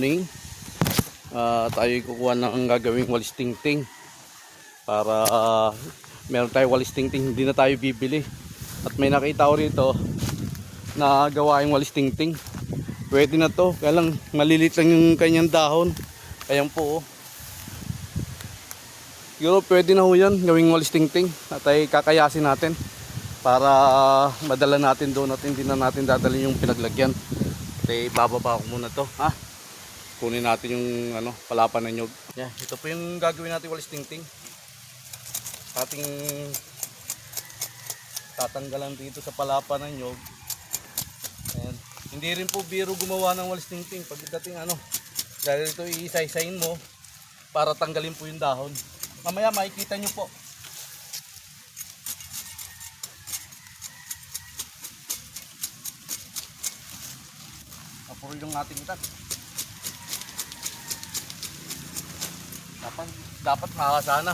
morning. Tayo kukuha ng gagawing walis tingting para meron tayo walis tingting, hindi na tayo bibili. At may nakita ko rito na gawaing walis tingting. Pwede na to, kaya lang malilit lang yung kanyang dahon. Ayan po, oh. Siguro pwede na ho yan gawing walis tingting at ay kakayasin natin para madala natin doon at hindi na natin dadalhin yung pinaglagyan. At bababa ko muna to, ha? Kunin natin yung palapan ng nyog. Yeah, ito po yung gagawin natin walis tingting. Ating tatanggalan dito sa palapan ng nyog. Ayan. Hindi rin po biro gumawa ng walis tingting. Pagdating dahil ito iisa-isain mo para tanggalin po yung dahon. Mamaya makikita nyo po. Kapuro yung ating itat. Dapat makakasana.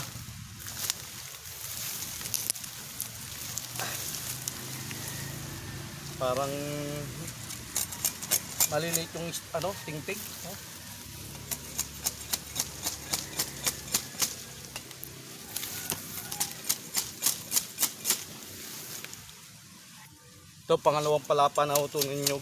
Parang maliliit yung tingting. Ito pangalawang palapa na ito ninyo.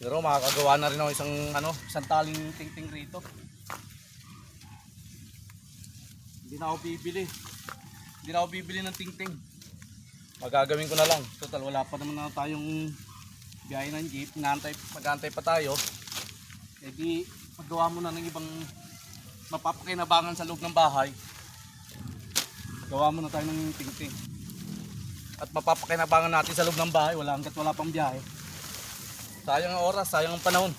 Pero makakagawa na rin ako isang taling tingting rito. Hindi na ako bibili ng tingting. Magagawin ko na lang. Total wala pa naman na tayong biyahe ng jeep. Mag-aantay pa tayo. E di magawa mo na ng ibang mapapakinabangan sa loob ng bahay. Gawa mo na tayo ng tingting. At mapapakinabangan natin sa loob ng bahay hanggat wala pang biyahe. Sayang ang oras, sayang ang panahon.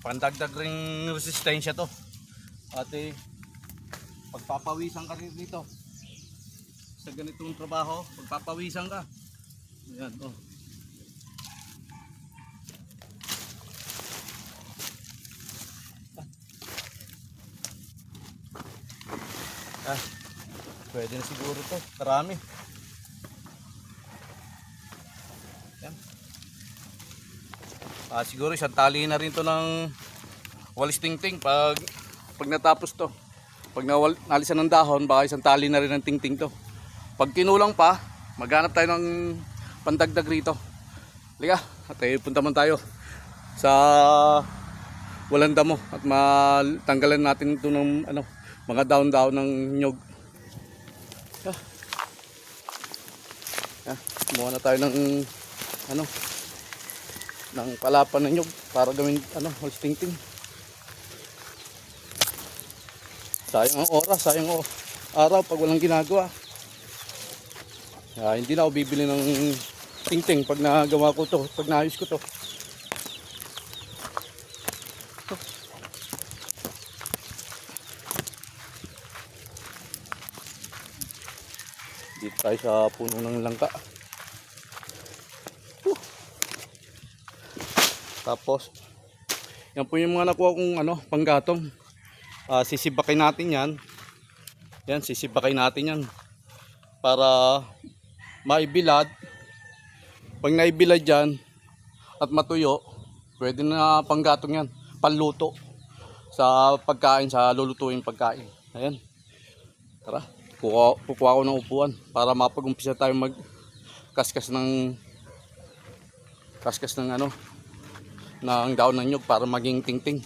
Pandagdag ring resistensya to. Ate, pagpapawisan ka rin dito. Sa ganitong trabaho, pagpapawisan ka. Ayan, oh. Pwede na siguro to. Karami. Siguro isang tali na rin to ng walis tingting pag natapos to. Pag nalisan ng dahon, baka isang tali na rin ng tingting to. Pag kinulang pa, maghanap tayo ng pandagdag rito. Liga, at punta man tayo sa walang damo at matanggalan natin ito ng mga daon-daon ng nyog. Kumuha na tayo ng ng palapan ng nyog para gawin walis tingting. Sayang ang oras, sayang ang araw pag walang ginagawa. Hindi na ako bibili ng tingting pag nagawa ko to, pag naayos ko to. Dito tayo sa puno ng langka. Tapos yan po yung mga nakuha kong panggatong. Sisibakin natin yan. Sisibakin natin yan para maibilad. Pag naibilad yan at matuyo, pwede na panggatong yan, panluto sa pagkain, sa lulutuin pagkain. Ayan, tara, kukuha ko ng upuan para mapag-umpisa tayo magkaskas ng ng daon ng nyog para maging tingting.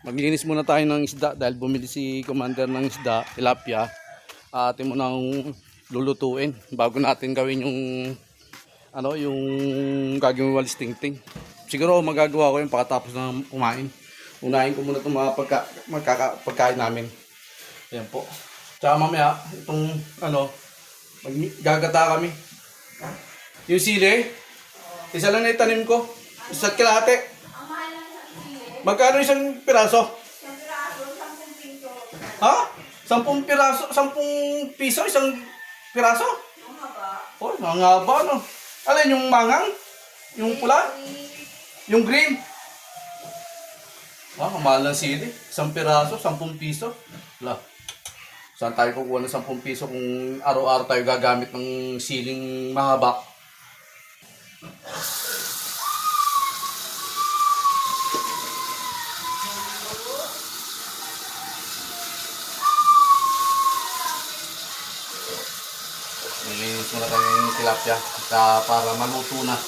Maglinis muna tayo ng isda dahil bumili si Commander ng isda, tilapia. Atin mo nang lulutuin bago natin gawin yung gagawin walis tingting. Siguro magagawa ko yung pagkatapos ng kumain. Unahin ko muna itong mga pagkain namin. Ayan po. Tsaka mamaya itong gagata kami. Yung sili, isa lang na itanim ko. Isa't kalahati. Magkano isang piraso? Isang piraso, 10 piso. Ha? 10 piraso, 10 piso, isang piraso? Oh, mga ba, no? Alin yung mangang? Yung pula? Yung green? Ah, mahal ng sili. 1 piraso, 10 piso. Wala. Saan tayo kukuha ng 10 piso kung araw-araw tayo gagamit ng siling mahaba? Nilinis muna tayo yung tilapia para maluto na.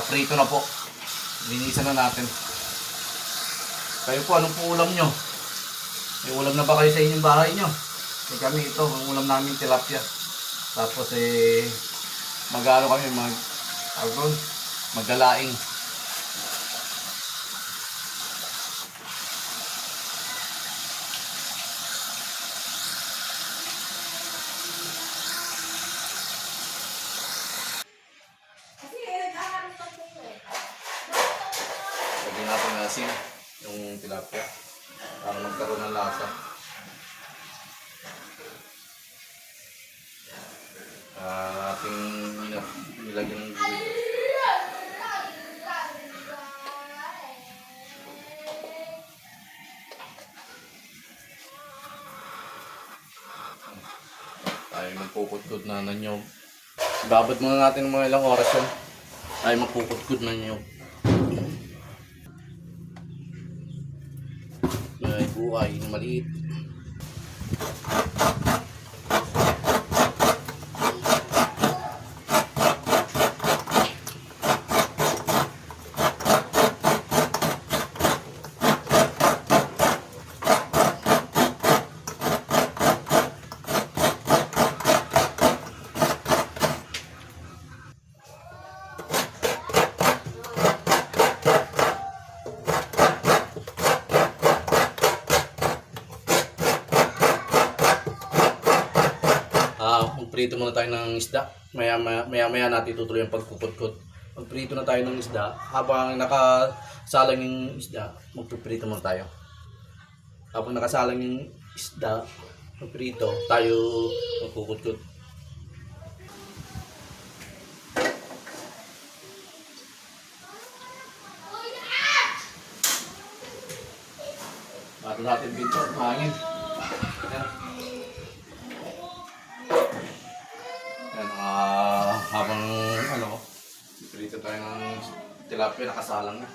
Prito na po. Linisan na natin. Kayo po, anong po ulam nyo? May ulam na ba kayo sa inyong bahay nyo? Kami ito, ang ulam namin tilapia. Tapos mag-ano kami, maggalaing. Lagyan natin ng asin yung tilapia para magkaroon ng lasa. Ating nilagyan ng gulay. Tayo magpupudkod na nyo. Babad muna natin ng mga ilang oras yun. Tayo magpupudkod na nyo. May buhay na maliit. Magprito muna tayo ng isda. Maya natin tutuloy ang pagpupudkod. Magprito na tayo ng isda. Habang nakasalang yung isda, magpiprito muna tayo. Habang nakasalang yung isda, magprito, tayo magpupudkod. Bato natin dito, hangin. Habang prito tayo ng tilapia, nakasalang na.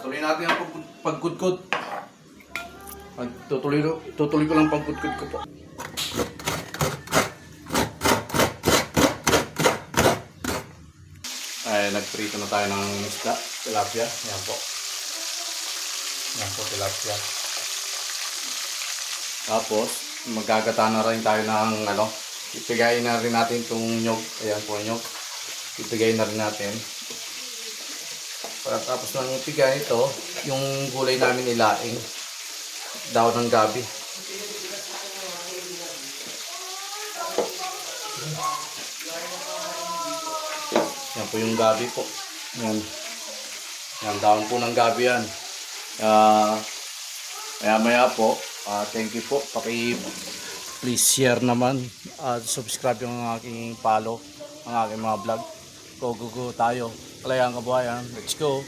Tuloy natin ang pagkudkod. Tutuloy ko lang pagkudkod ko po. Nagprito na tayo ng isda, tilapia. Yan po. Yan po, tilapia. Tapos, magagata na rin tayo ng ipigayin na rin natin itong nyog. Ayan po nyog. Ipigayin na rin natin. Tapos nang ipigay ito, yung gulay namin ilaing. Daw ng gabi. Yan po yung gabi po. Yan. Yan, daon po ng gabi yan. Maya po. Thank you po. Please share naman at subscribe yung aking follow, ang aking mga vlog. Go tayo. Kalayaan Kabuhayan. Let's go.